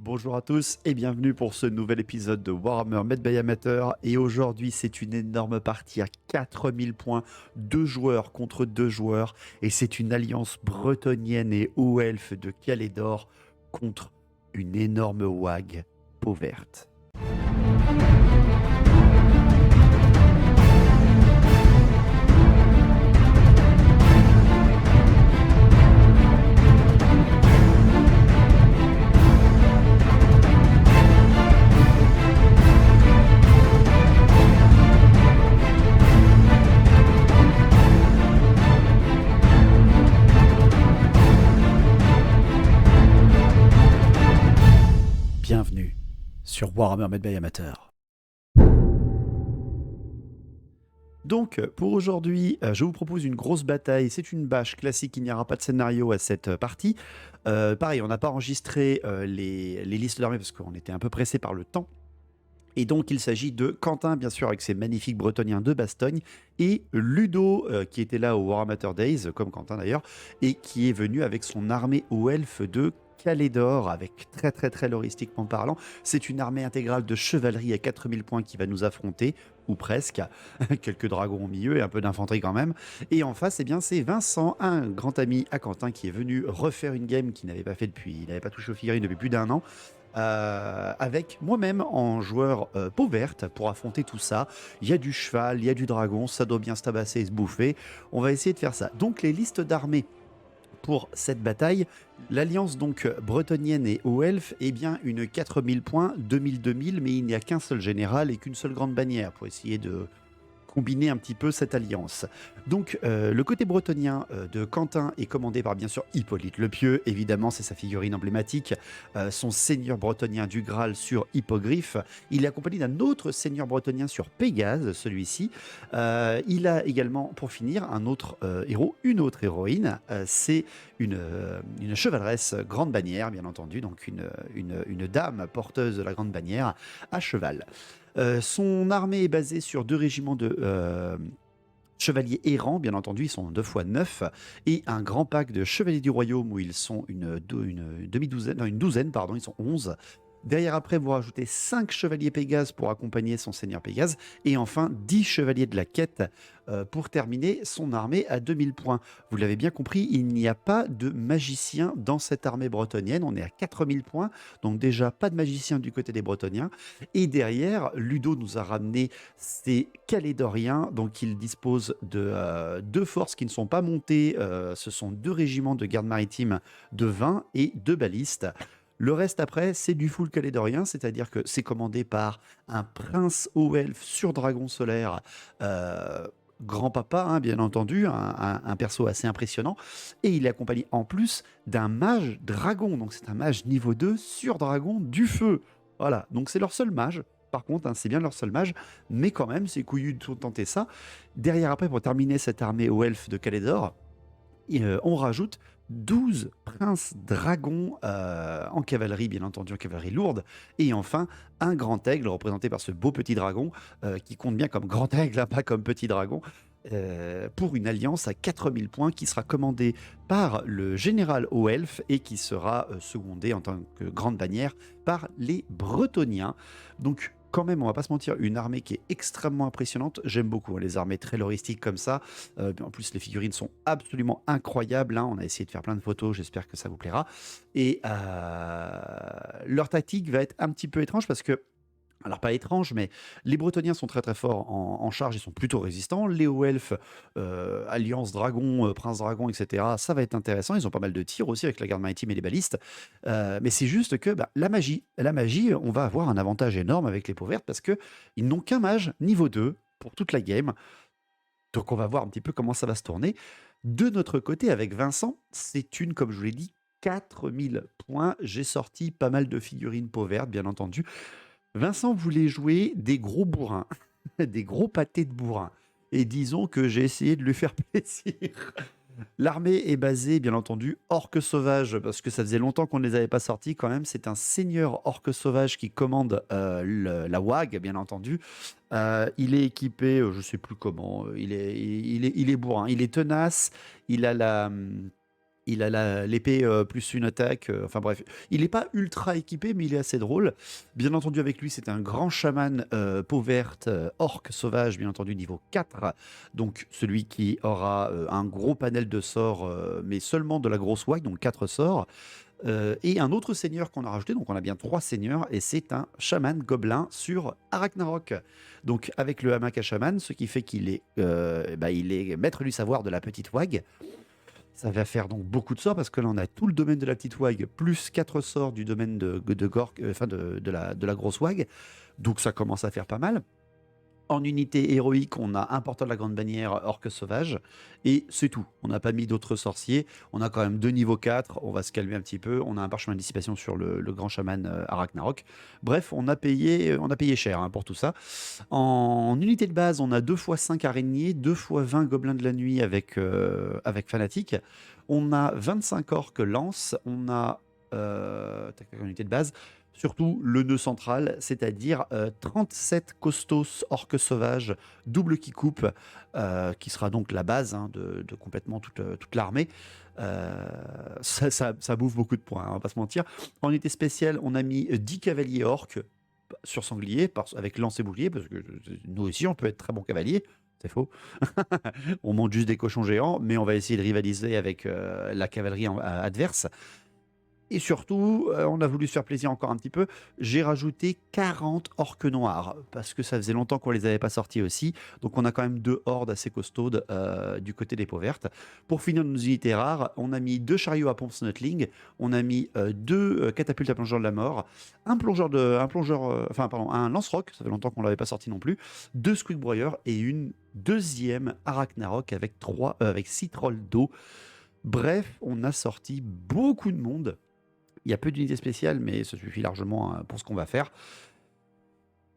Bonjour à tous et bienvenue pour ce nouvel épisode de Warhammer Made by Amateur. Et aujourd'hui, c'est une énorme partie à 4000 points, 2 joueurs contre 2 joueurs. Et c'est une alliance bretonnienne et haut elfe de Calédor contre une énorme wag peau verte. Bienvenue sur Warhammer Made by Amateur. Donc, pour aujourd'hui, je vous propose une grosse bataille. C'est une bâche classique, il n'y aura pas de scénario à cette partie. Pareil, on n'a pas enregistré les listes d'armées parce qu'on était un peu pressé par le temps. Et donc, il s'agit de Quentin, bien sûr, avec ses magnifiques Bretoniens de Bastogne, et Ludo, qui était là au Warhammer Days, comme Quentin d'ailleurs, et qui est venu avec son armée aux elfes de Calédor, avec très loristiquement parlant. C'est une armée intégrale de chevalerie à 4000 points qui va nous affronter, ou presque, quelques dragons au milieu et un peu d'infanterie quand même. Et en face, eh bien, c'est Vincent, un grand ami à Quentin, qui est venu refaire une game qu'il n'avait pas fait depuis, il n'avait pas touché aux figurines depuis plus d'un an, avec moi-même en joueur peau verte pour affronter tout ça. Il y a du cheval, il y a du dragon, ça doit bien se tabasser et se bouffer. On va essayer de faire ça. Donc les listes d'armées pour cette bataille, l'alliance donc bretonnienne et haut elfe est bien une 4000 points, 2000, mais il n'y a qu'un seul général et qu'une seule grande bannière pour essayer de combiner un petit peu cette alliance. Donc le côté bretonien de Quentin est commandé par bien sûr Hippolyte le Pieux, évidemment c'est sa figurine emblématique, son seigneur bretonien du Graal sur Hippogriffe. Il est accompagné d'un autre seigneur bretonien sur Pégase, celui-ci. Il a également, pour finir, un autre héros, une autre héroïne, c'est une chevaleresse grande bannière, bien entendu, donc une dame porteuse de la grande bannière à cheval. Son armée est basée sur 2 régiments de chevaliers errants, bien entendu, ils sont 2 fois 9, et un grand pack de chevaliers du royaume où ils sont une demi-douzaine, non, une douzaine, pardon, ils sont 11. Derrière, après, vous rajoutez 5 chevaliers Pégase pour accompagner son seigneur Pégase, et enfin 10 chevaliers de la quête pour terminer son armée à 2000 points. Vous l'avez bien compris, il n'y a pas de magicien dans cette armée bretonnienne, on est à 4000 points, donc déjà pas de magicien du côté des Bretoniens. Et derrière, Ludo nous a ramené ses Calédoriens, donc il dispose de 2 forces qui ne sont pas montées, ce sont 2 régiments de garde maritime de 20 et 2 balistes. Le reste après, c'est du full calédorien, c'est-à-dire que c'est commandé par un prince haut elfe sur dragon solaire, grand-papa, hein, bien entendu, un perso assez impressionnant, et il est accompagné en plus d'un mage dragon, donc c'est un mage niveau 2 sur dragon du feu. Voilà, donc c'est leur seul mage. Par contre, hein, c'est bien leur seul mage, mais quand même, c'est couillu de tenter ça. Derrière, après, pour terminer cette armée aux elfes de Calédor, on rajoute 12 princes dragons en cavalerie, bien entendu, en cavalerie lourde. Et enfin, un grand aigle représenté par ce beau petit dragon, qui compte bien comme grand aigle, hein, pas comme petit dragon, pour une alliance à 4000 points qui sera commandée par le général haut elfe et qui sera secondé en tant que grande bannière par les Bretoniens. Donc, quand même, on va pas se mentir, une armée qui est extrêmement impressionnante. J'aime beaucoup, hein, les armées très loristiques comme ça. En plus, les figurines sont absolument incroyables, hein. On a essayé de faire plein de photos, j'espère que ça vous plaira. Et leur tactique va être un petit peu étrange parce que, alors pas étrange, mais les Bretoniens sont très forts en charge, ils sont plutôt résistants. Les hauts elfes, Alliance Dragon, Prince Dragon, etc., ça va être intéressant. Ils ont pas mal de tirs aussi avec la garde maritime et les balistes. Mais c'est juste que bah, la magie, on va avoir un avantage énorme avec les peaux vertes parce qu'ils n'ont qu'un mage niveau 2 pour toute la game. Donc on va voir un petit peu comment ça va se tourner. De notre côté, avec Vincent, c'est une, comme je vous l'ai dit, 4000 points. J'ai sorti pas mal de figurines peau verte, bien entendu. Vincent voulait jouer des gros bourrins, des gros pâtés de bourrins. Et disons que j'ai essayé de lui faire plaisir. L'armée est basée, bien entendu, orques sauvages, parce que ça faisait longtemps qu'on ne les avait pas sortis quand même. C'est un seigneur orque sauvage qui commande la WAG, bien entendu. Il est équipé, je ne sais plus comment, il est bourrin. Il est tenace, il a Il a l'épée plus une attaque, enfin bref. Il n'est pas ultra équipé, mais il est assez drôle. Bien entendu, avec lui, c'est un grand chaman peau verte, orc sauvage, bien entendu, niveau 4. Donc celui qui aura un gros panel de sorts, mais seulement de la grosse wag, donc 4 sorts. Et un autre seigneur qu'on a rajouté, donc on a bien 3 seigneurs, et c'est un chaman gobelin sur Arachnarok. Donc avec le hamac à chaman, ce qui fait qu'il est, il est maître du savoir de la petite wag. Ça va faire donc beaucoup de sorts parce que là on a tout le domaine de la petite wag plus 4 sorts du domaine de Gork, enfin de la grosse wag. Donc ça commence à faire pas mal. En unité héroïque, on a un porteur de la grande bannière orque sauvage et c'est tout. On n'a pas mis d'autres sorciers. On a quand même 2 niveaux 4. On va se calmer un petit peu. On a un parchemin de dissipation sur le grand chaman Arachnarok. Bref, on a payé cher hein, pour tout ça. En unité de base, on a 2 fois 5 araignées, 2 fois 20 gobelins de la nuit avec fanatique. On a 25 orques lance. On a en unité de base. Surtout le nœud central, c'est-à-dire 37 costos orques sauvages, double qui coupe, qui sera donc la base hein, de complètement toute l'armée. Ça bouffe beaucoup de points, hein, on va pas se mentir. En unité spéciale, on a mis 10 cavaliers orques sur sanglier, avec lance et bouclier, parce que nous aussi, on peut être très bons cavaliers. C'est faux. On monte juste des cochons géants, mais on va essayer de rivaliser avec la cavalerie adverse. Et surtout, on a voulu se faire plaisir encore un petit peu. J'ai rajouté 40 orques noirs parce que ça faisait longtemps qu'on les avait pas sortis aussi. Donc on a quand même 2 hordes assez costaudes du côté des peaux vertes. Pour finir nos unités rares, on a mis 2 chariots à pompe Snotling, on a mis 2 catapultes à plongeur de la mort, un lance-roc, ça fait longtemps qu'on l'avait pas sorti non plus, 2 squeakbroyeurs et une deuxième Arachnarok avec 6 trolls d'eau. Bref, on a sorti beaucoup de monde. Il y a peu d'unités spéciales, mais ça suffit largement pour ce qu'on va faire.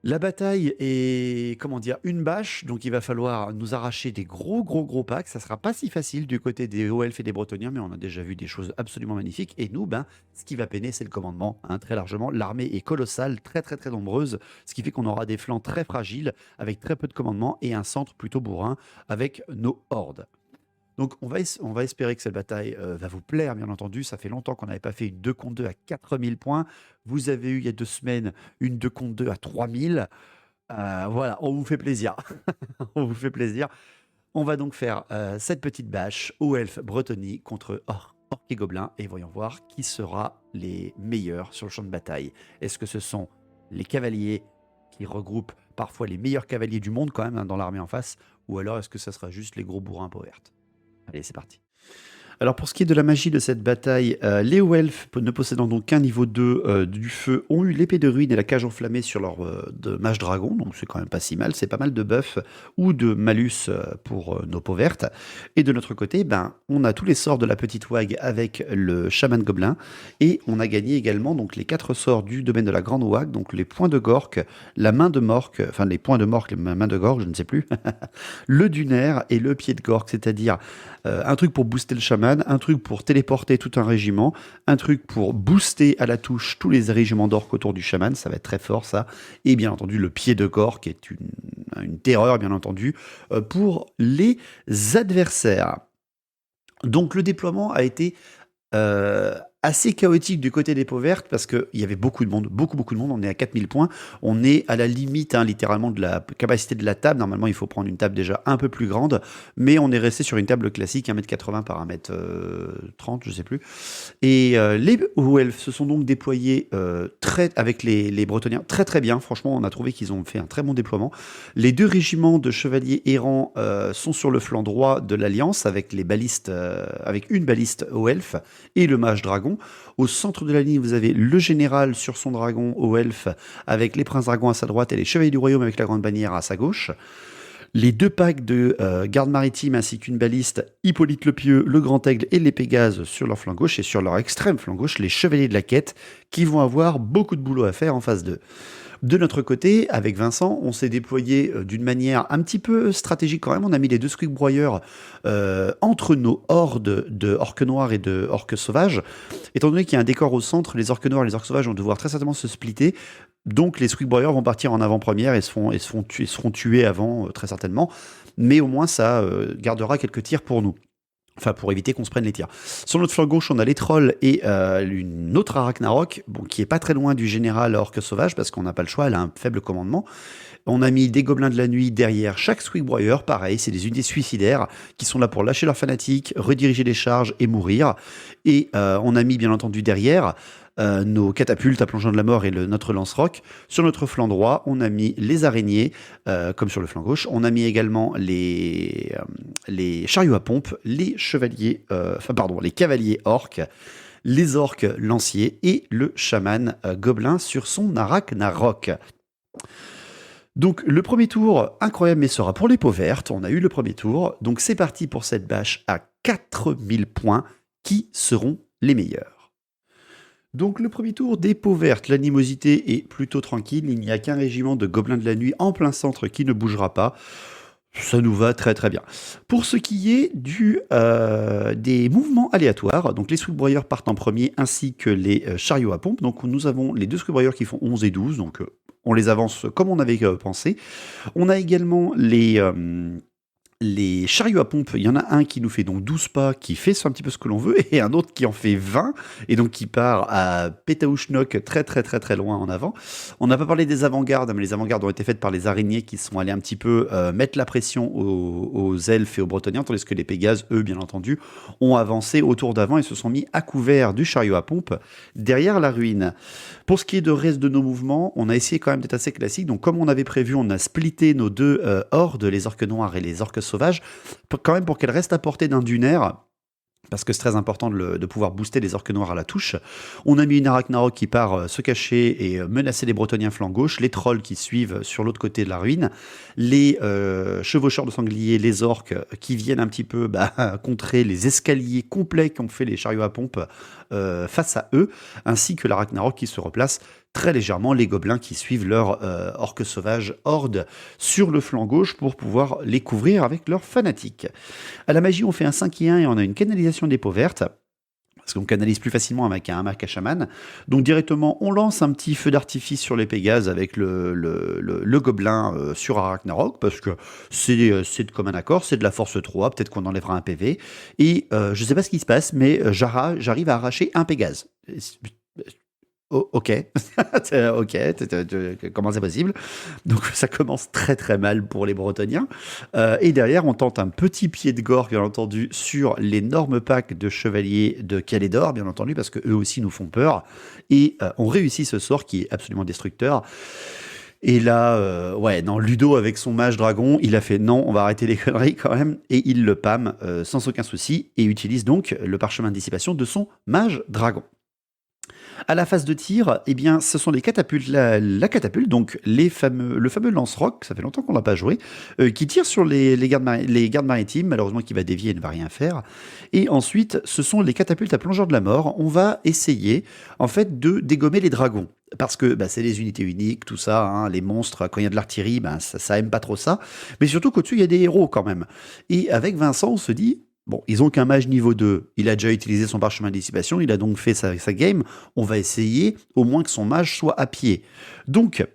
La bataille est, comment dire, une bâche, donc il va falloir nous arracher des gros packs. Ça sera pas si facile du côté des hauts elfes et des bretoniens, mais on a déjà vu des choses absolument magnifiques. Et nous, ce qui va peiner, c'est le commandement, hein, très largement. L'armée est colossale, très nombreuse, ce qui fait qu'on aura des flancs très fragiles, avec très peu de commandement, et un centre plutôt bourrin, avec nos hordes. Donc on va espérer que cette bataille va vous plaire, bien entendu. Ça fait longtemps qu'on n'avait pas fait une 2 contre 2 à 4000 points. Vous avez eu il y a 2 semaines une 2 contre 2 à 3000. Voilà, on vous fait plaisir. On vous fait plaisir. On va donc faire cette petite bâche au elfe Bretonie contre orc et gobelins. Et voyons voir qui sera les meilleurs sur le champ de bataille. Est-ce que ce sont les cavaliers qui regroupent parfois les meilleurs cavaliers du monde quand même hein, dans l'armée en face, ou alors est-ce que ça sera juste les gros bourrins peau verte? Allez, c'est parti. Alors pour ce qui est de la magie de cette bataille, les hauts elfes ne possédant donc qu'un niveau 2 du feu ont eu l'épée de ruine et la cage enflammée sur leur de mage dragon, donc c'est quand même pas si mal, c'est pas mal de buff ou de malus pour nos peaux vertes. Et de notre côté, on a tous les sorts de la petite wag avec le chaman gobelin et on a gagné également donc les 4 sorts du domaine de la grande wag, donc les points de gork, la main de morque, enfin les points de morque, les mains de gork, je ne sais plus, le dunaire et le pied de gork, c'est-à-dire un truc pour booster le chaman, un truc pour téléporter tout un régiment, un truc pour booster à la touche tous les régiments d'orques autour du chaman, ça va être très fort ça, et bien entendu le pied de gork qui est une terreur bien entendu pour les adversaires. Donc le déploiement a été assez chaotique du côté des peaux vertes parce qu'il y avait beaucoup de monde, beaucoup de monde. On est à 4000 points. On est à la limite, hein, littéralement, de la capacité de la table. Normalement, il faut prendre une table déjà un peu plus grande, mais on est resté sur une table classique, 1m80 par 1m30, je sais plus. Et les hauts elfes se sont donc déployés avec les bretoniens très bien. Franchement, on a trouvé qu'ils ont fait un très bon déploiement. Les 2 régiments de chevaliers errants sont sur le flanc droit de l'Alliance avec les balistes, avec une baliste hauts elfes et le mage dragon. Au centre de la ligne, vous avez le général sur son dragon hauts elfes avec les princes dragons à sa droite et les chevaliers du royaume avec la grande bannière à sa gauche. Les 2 packs de garde maritime ainsi qu'une baliste, Hippolyte le Pieux, le Grand Aigle et les Pégases sur leur flanc gauche et sur leur extrême flanc gauche, les chevaliers de la quête qui vont avoir beaucoup de boulot à faire en phase 2. De notre côté, avec Vincent, on s'est déployé d'une manière un petit peu stratégique quand même. On a mis les 2 squeakbroyeurs entre nos hordes de orques noirs et de orques sauvages. Étant donné qu'il y a un décor au centre, les orques noirs et les orques sauvages vont devoir très certainement se splitter. Donc les squeakbroyeurs vont partir en avant-première et seront tués avant, très certainement. Mais au moins, ça gardera quelques tirs pour nous. Enfin, pour éviter qu'on se prenne les tirs. Sur notre flanc gauche, on a les trolls et une autre Arachnarok, bon, qui est pas très loin du général orque sauvage, parce qu'on n'a pas le choix, elle a un faible commandement. On a mis des gobelins de la nuit derrière chaque Squig Warrior, pareil, c'est des unités suicidaires qui sont là pour lâcher leurs fanatiques, rediriger les charges et mourir. Et on a mis bien entendu derrière nos catapultes à plongeon de la mort et notre lance-roc. Sur notre flanc droit, on a mis les araignées, comme sur le flanc gauche. On a mis également les chariots à pompe, les chevaliers, les cavaliers orques, les orques lanciers et le chaman gobelin sur son Arachnarok. Donc le premier tour, incroyable, mais sera pour les peaux vertes. On a eu le premier tour. Donc c'est parti pour cette bâche à 4000 points. Qui seront les meilleurs? Donc le premier tour des peaux vertes, l'animosité est plutôt tranquille. Il n'y a qu'un régiment de gobelins de la nuit en plein centre qui ne bougera pas. Ça nous va très très bien. Pour ce qui est des mouvements aléatoires, donc les Squig partent en premier ainsi que les chariots à pompe. Donc nous avons les deux Squig qui font 11 et 12, donc on les avance comme on avait pensé. On a également les chariots à pompe, il y en a un qui nous fait donc 12 pas, qui fait un petit peu ce que l'on veut, et un autre qui en fait 20, et donc qui part à Pétaouchnok très très très très loin en avant. On n'a pas parlé des avant-gardes, mais les avant-gardes ont été faites par les araignées qui sont allés un petit peu mettre la pression aux elfes et aux bretoniens, tandis que les Pégases, eux, bien entendu, ont avancé autour d'avant et se sont mis à couvert du chariot à pompe derrière la ruine. Pour ce qui est de reste de nos mouvements, on a essayé quand même d'être assez classique. Donc, comme on avait prévu, on a splitté nos deux hordes, les orques noirs et les orques sauvages, quand même pour qu'elles restent à portée d'un dunaire. Parce que c'est très important de pouvoir booster les orques noirs à la touche. On a mis une Arachnarok qui part se cacher et menacer les Bretoniens flanc gauche, les trolls qui suivent sur l'autre côté de la ruine, les chevaucheurs de sangliers, les orques qui viennent un petit peu contrer les escaliers complets qu'ont fait les chariots à pompe face à eux, ainsi que l'Arachnarok qui se replace très légèrement, les gobelins qui suivent leur orques sauvages horde sur le flanc gauche pour pouvoir les couvrir avec leurs fanatiques. À la magie, on fait un 5 et 1 et on a une canalisation des peaux vertes. Parce qu'on canalise plus facilement avec un hamac à chaman. Donc directement, on lance un petit feu d'artifice sur les Pégases avec le gobelin sur Arachnarok, parce que c'est de commun accord, c'est de la force 3, peut-être qu'on enlèvera un PV. Et je sais pas ce qui se passe, mais j'arrive à arracher un Pégase. Oh, ok, ok, comment c'est possible? Donc ça commence très très mal pour les Bretoniens. Et derrière, on tente un petit pied de gore, bien entendu, sur l'énorme pack de chevaliers de Calédor, bien entendu, parce que eux aussi nous font peur. Et on réussit ce sort qui est absolument destructeur. Et là, Ludo avec son mage dragon, il a fait non, on va arrêter les conneries quand même, et il le pâme sans aucun souci, et utilise donc le parchemin de dissipation de son mage dragon. À la phase de tir, eh bien, ce sont les catapultes, la catapulte, donc le fameux lance-roc, ça fait longtemps qu'on l'a pas joué, qui tire sur les gardes maritimes, malheureusement qui va dévier et ne va rien faire. Et ensuite, ce sont les catapultes à plongeur de la mort. On va essayer, en fait, de dégommer les dragons. Parce que c'est des unités uniques, tout ça, hein, les monstres, quand il y a de l'artillerie, ça aime pas trop ça. Mais surtout qu'au-dessus, il y a des héros quand même. Et avec Vincent, on se dit, bon, ils ont qu'un mage niveau 2, il a déjà utilisé son parchemin de dissipation, il a donc fait sa game, on va essayer au moins que son mage soit à pied. Donc,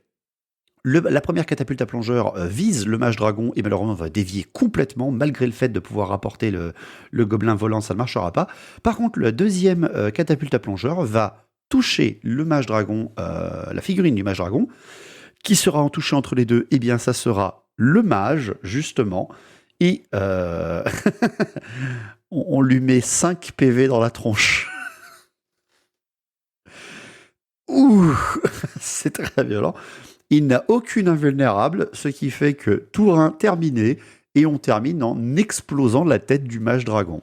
la première catapulte à plongeur vise le mage dragon et malheureusement va dévier complètement, malgré le fait de pouvoir apporter le gobelin volant, ça ne marchera pas. Par contre, la deuxième catapulte à plongeur va toucher le mage dragon, la figurine du mage dragon. Qui sera en touché entre les deux? Eh bien, ça sera le mage, justement. Et on lui met 5 PV dans la tronche. Ouh, c'est très violent. Il n'a aucune invulnérable, ce qui fait que tour 1 terminé, et on termine en explosant la tête du mage dragon.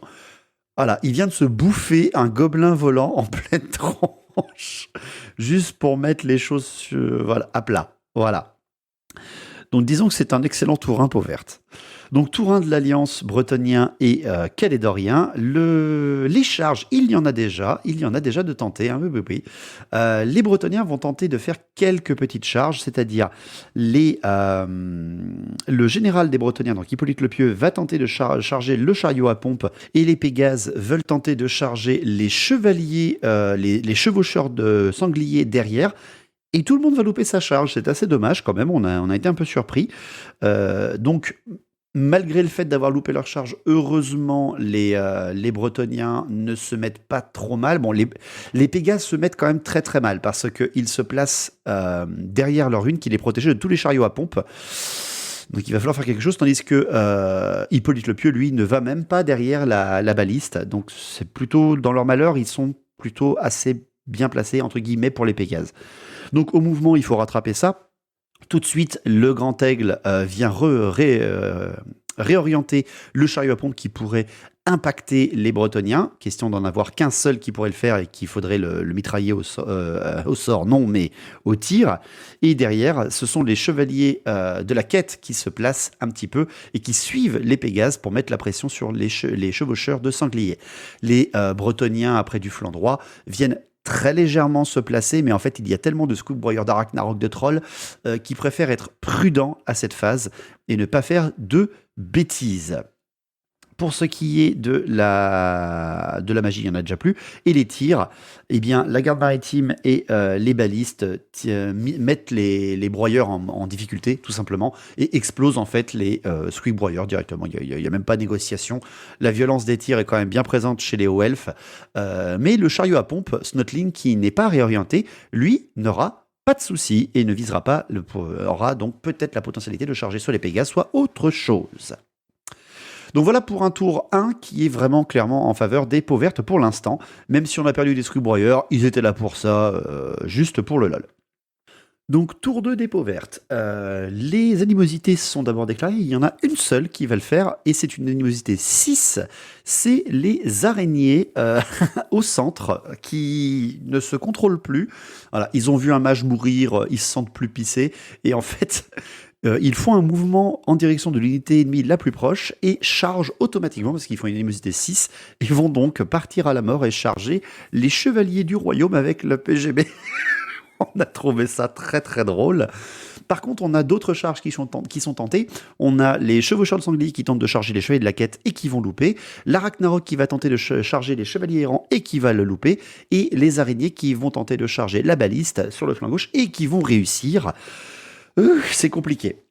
Voilà, il vient de se bouffer un gobelin volant en pleine tronche, juste pour mettre les choses à plat. Voilà. Donc disons que c'est un excellent tour 1 peau verte. Donc tour 1 de l'Alliance bretonien et calédorien. Les charges, il y en a déjà de tenter. Hein, oui. Les Bretoniens vont tenter de faire quelques petites charges, c'est-à-dire le général des Bretoniens, donc Hippolyte le Pieux, va tenter de charger le chariot à pompe et les Pégases veulent tenter de charger les chevaliers, les chevaucheurs de sangliers derrière. Et tout le monde va louper sa charge, c'est assez dommage quand même, on a été un peu surpris. Donc, Malgré le fait d'avoir loupé leur charge, heureusement, les Bretoniens ne se mettent pas trop mal. Bon, les Pégases se mettent quand même très très mal parce qu'ils se placent derrière leur une qui les protégeait de tous les chariots à pompe. Donc il va falloir faire quelque chose, tandis que Hippolyte le Pieux, lui, ne va même pas derrière la baliste. Donc c'est plutôt, dans leur malheur, ils sont plutôt assez bien placés, entre guillemets, pour les Pégases. Donc au mouvement, il faut rattraper ça. Tout de suite, le Grand Aigle vient réorienter le chariot à pompe qui pourrait impacter les Bretoniens. Question d'en avoir qu'un seul qui pourrait le faire et qu'il faudrait le mitrailler au sort, non, mais au tir. Et derrière, ce sont les chevaliers de la quête qui se placent un petit peu et qui suivent les Pégases pour mettre la pression sur les chevaucheurs de sangliers. Les Bretoniens, après du flanc droit, viennent très légèrement se placer, mais en fait, il y a tellement de scoop-broyeurs d'Arachnarok de trolls qui préfèrent être prudents à cette phase et ne pas faire de bêtises. Pour ce qui est de la magie, il n'y en a déjà plus. Et les tirs, eh bien, la garde maritime et les balistes mettent les broyeurs en difficulté, tout simplement, et explosent en fait les squeak broyeurs directement. Il n'y a même pas de négociation. La violence des tirs est quand même bien présente chez les hauts elfes. Mais le chariot à pompe, Snotling, qui n'est pas réorienté, lui, n'aura pas de souci et ne visera pas, aura donc peut-être la potentialité de charger soit les Pégases, soit autre chose. Donc voilà pour un tour 1 qui est vraiment clairement en faveur des peaux vertes pour l'instant. Même si on a perdu des screwbroyeurs, ils étaient là pour ça, juste pour le lol. Donc tour 2 des peaux vertes. Les animosités sont d'abord déclarées. Il y en a une seule qui va le faire et c'est une animosité 6. C'est les araignées au centre qui ne se contrôlent plus. Voilà, ils ont vu un mage mourir, ils se sentent plus pissés et en fait... ils font un mouvement en direction de l'unité ennemie la plus proche et chargent automatiquement, parce qu'ils font une animosité 6, et vont donc partir à la mort et charger les chevaliers du royaume avec le PGB. On a trouvé ça très très drôle. Par contre, on a d'autres charges qui sont tentées. On a les chevaucheurs de sangliers qui tentent de charger les chevaliers de la quête et qui vont louper. L'Arachnarok qui va tenter de charger les chevaliers errants et qui va le louper. Et les araignées qui vont tenter de charger la baliste sur le flanc gauche et qui vont réussir. C'est compliqué.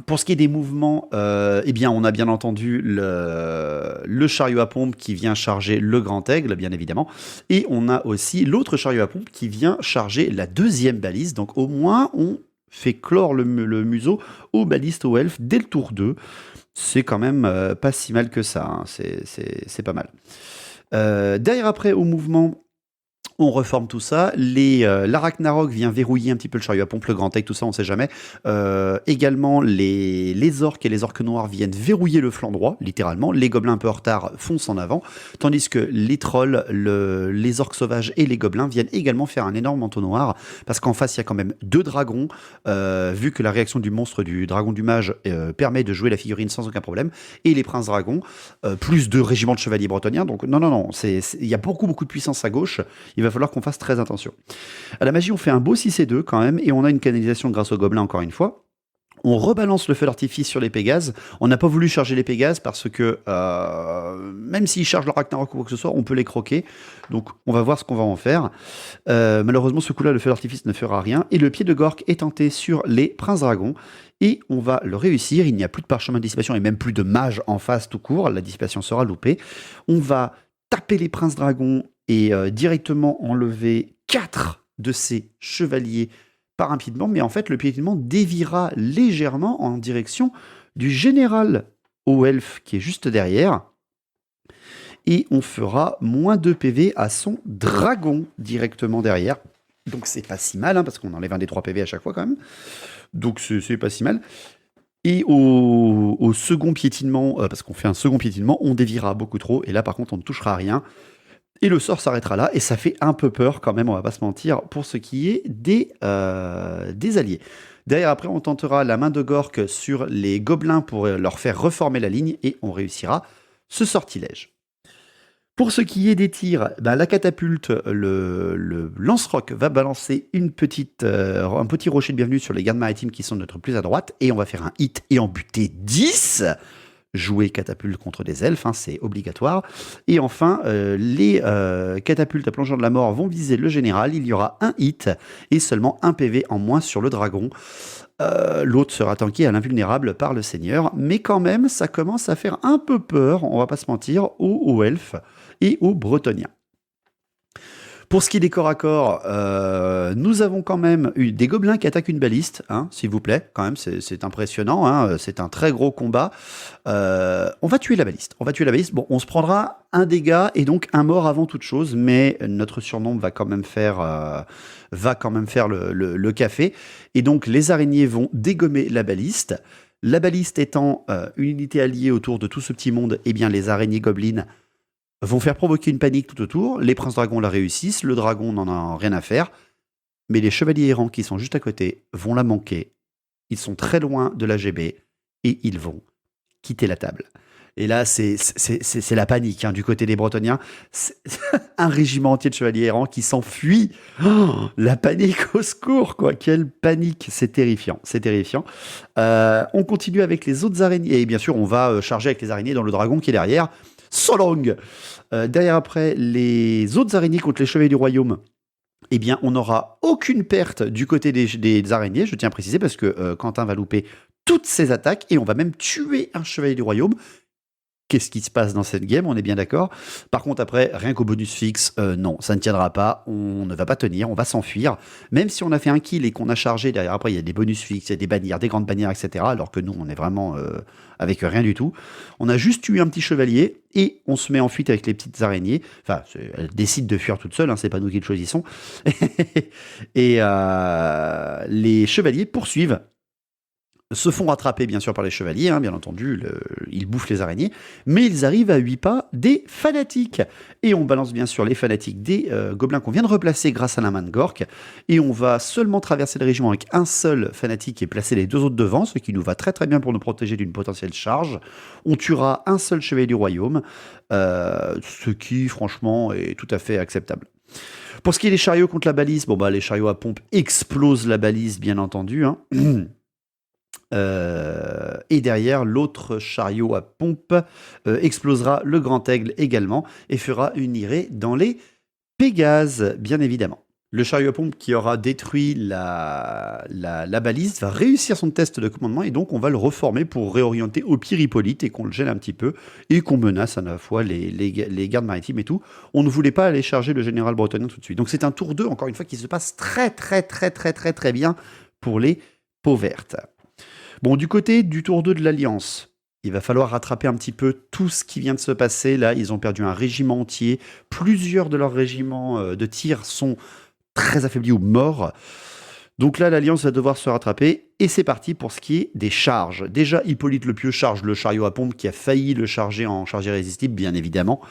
Pour ce qui est des mouvements, eh bien, on a bien entendu le chariot à pompe qui vient charger le Grand Aigle, bien évidemment. Et on a aussi l'autre chariot à pompe qui vient charger la deuxième balise. Donc au moins, on fait clore le museau aux balistes, aux elfes, dès le tour 2. C'est quand même pas si mal que ça. Hein. C'est pas mal. Derrière après, au mouvement... On reforme tout ça. L'Arachnarok vient verrouiller un petit peu le chariot à pompe, le Grand Aigle, tout ça, on ne sait jamais. Également, les orques et les orques noirs viennent verrouiller le flanc droit, littéralement. Les gobelins un peu en retard foncent en avant, tandis que les trolls, les orques sauvages et les gobelins viennent également faire un énorme entonnoir, parce qu'en face, il y a quand même 2 dragons, vu que la réaction du monstre du dragon du mage permet de jouer la figurine sans aucun problème, et les princes dragons, plus 2 régiments de chevaliers bretoniens. Donc non, il y a beaucoup de puissance à gauche. Il va falloir qu'on fasse très attention. À la magie, on fait un beau 6 et 2 quand même, et on a une canalisation grâce aux gobelins encore une fois. On rebalance le feu d'artifice sur les Pégases. On n'a pas voulu charger les Pégases parce que même s'ils chargent leur Ragnarok ou quoi que ce soit, on peut les croquer. Donc on va voir ce qu'on va en faire. Malheureusement, ce coup-là, le feu d'artifice ne fera rien. Et le pied de Gork est tenté sur les princes dragons. Et on va le réussir. Il n'y a plus de parchemin de dissipation et même plus de mage en face tout court. La dissipation sera loupée. On va taper les princes dragons et directement enlever 4 de ces chevaliers par un piétinement, mais en fait le piétinement déviera légèrement en direction du général au elfe qui est juste derrière, et on fera moins 2 PV à son dragon directement derrière, donc c'est pas si mal, hein, parce qu'on enlève un des 3 PV à chaque fois quand même, donc c'est pas si mal. Et au second piétinement, parce qu'on fait un second piétinement, on déviera beaucoup trop, et là par contre on ne touchera à rien. Et le sort s'arrêtera là, et ça fait un peu peur quand même, on va pas se mentir, pour ce qui est des alliés. Derrière, après, on tentera la main de Gork sur les gobelins pour leur faire reformer la ligne, et on réussira ce sortilège. Pour ce qui est des tirs, la catapulte, le lance-roc va balancer un petit rocher de bienvenue sur les gardes maritimes qui sont notre plus à droite, et on va faire un hit et en buter 10. jouer catapulte contre des elfes, hein, c'est obligatoire. Et enfin, les catapultes à plongeon de la mort vont viser le général. Il y aura un hit et seulement un PV en moins sur le dragon. L'autre sera tanké à l'invulnérable par le seigneur, mais quand même, ça commence à faire un peu peur, on va pas se mentir, aux elfes et aux bretoniens. Pour ce qui est des corps à corps, nous avons quand même eu des gobelins qui attaquent une baliste, hein, s'il vous plaît, quand même, c'est impressionnant, hein, c'est un très gros combat. On va tuer la baliste, bon, on se prendra un dégât et donc un mort avant toute chose, mais notre surnombre va quand même faire le café, et donc les araignées vont dégommer la baliste. La baliste étant une unité alliée autour de tout ce petit monde, eh bien les araignées gobelines vont faire provoquer une panique tout autour. Les princes dragons la réussissent, le dragon n'en a rien à faire, mais les chevaliers errants qui sont juste à côté vont la manquer. Ils sont très loin de la GB et ils vont quitter la table. Et là, c'est la panique, hein, du côté des Bretoniens. C'est un régiment entier de chevaliers errants qui s'enfuit. Oh, la panique, au secours, quoi. Quelle panique. C'est terrifiant, c'est terrifiant. On continue avec les autres araignées. Et bien sûr, on va charger avec les araignées dans le dragon qui est derrière. Solong. Derrière après, les autres araignées contre les chevaliers du royaume, eh bien, on n'aura aucune perte du côté des araignées, je tiens à préciser, parce que Quentin va louper toutes ses attaques, et on va même tuer un chevalier du royaume. Qu'est-ce qui se passe dans cette game, on est bien d'accord. Par contre, après, rien qu'au bonus fixe, non, ça ne tiendra pas, on ne va pas tenir, on va s'enfuir. Même si on a fait un kill et qu'on a chargé, derrière après, il y a des bonus fixes, il y a des bannières, des grandes bannières, etc. Alors que nous, on est vraiment avec rien du tout. On a juste tué un petit chevalier et on se met en fuite avec les petites araignées. Enfin, elles décident de fuir toutes seules, hein, c'est pas nous qui le choisissons. Et les chevaliers poursuivent, se font rattraper bien sûr par les chevaliers, hein, bien entendu, ils bouffent les araignées, mais ils arrivent à 8 pas des fanatiques. Et on balance bien sûr les fanatiques des gobelins qu'on vient de replacer grâce à la main de Gork, et on va seulement traverser le régiment avec un seul fanatique et placer les deux autres devant, ce qui nous va très très bien pour nous protéger d'une potentielle charge. On tuera un seul chevalier du royaume, ce qui franchement est tout à fait acceptable. Pour ce qui est des chariots contre la balise, bon bah les chariots à pompe explosent la balise bien entendu, hein. Et derrière, l'autre chariot à pompe explosera le grand aigle également et fera une irée dans les Pégases, bien évidemment. Le chariot à pompe qui aura détruit la balise va réussir son test de commandement, et donc on va le reformer pour réorienter au pire Hippolyte et qu'on le gêne un petit peu et qu'on menace à la fois les gardes maritimes et tout. On ne voulait pas aller charger le général bretonien tout de suite. Donc c'est un tour 2, encore une fois, qui se passe très très très très très très bien pour les peaux vertes. Bon, du côté du tour 2 de l'Alliance, il va falloir rattraper un petit peu tout ce qui vient de se passer. Là, ils ont perdu un régiment entier. Plusieurs de leurs régiments de tir sont très affaiblis ou morts. Donc là, l'Alliance va devoir se rattraper. Et c'est parti pour ce qui est des charges. Déjà, Hippolyte le Pieux charge le chariot à pompe qui a failli le charger en charge irrésistible, bien évidemment.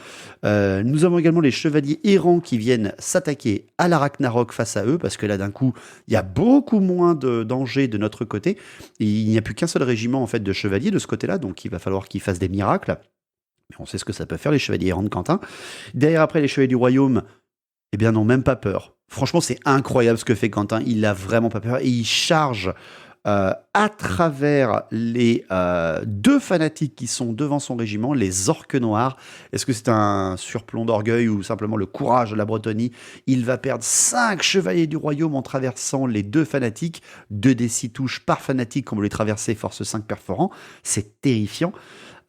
Nous avons également les chevaliers errants qui viennent s'attaquer à la Ragnarok face à eux, parce que là, d'un coup, il y a beaucoup moins de danger de notre côté. Et il n'y a plus qu'un seul régiment en fait, de chevaliers de ce côté-là, donc il va falloir qu'ils fassent des miracles. Mais on sait ce que ça peut faire, les chevaliers errants de Quentin. Derrière, après, les chevaliers du royaume, eh bien non, même pas peur. Franchement, c'est incroyable ce que fait Quentin. Il a vraiment pas peur et il charge à travers les deux fanatiques qui sont devant son régiment, les orques noirs. Est-ce que c'est un surplomb d'orgueil ou simplement le courage de la Bretonie? Il va perdre 5 chevaliers du royaume en traversant les deux fanatiques. 2d6 touches par fanatique quand vous les traversez, force 5 perforant. C'est terrifiant.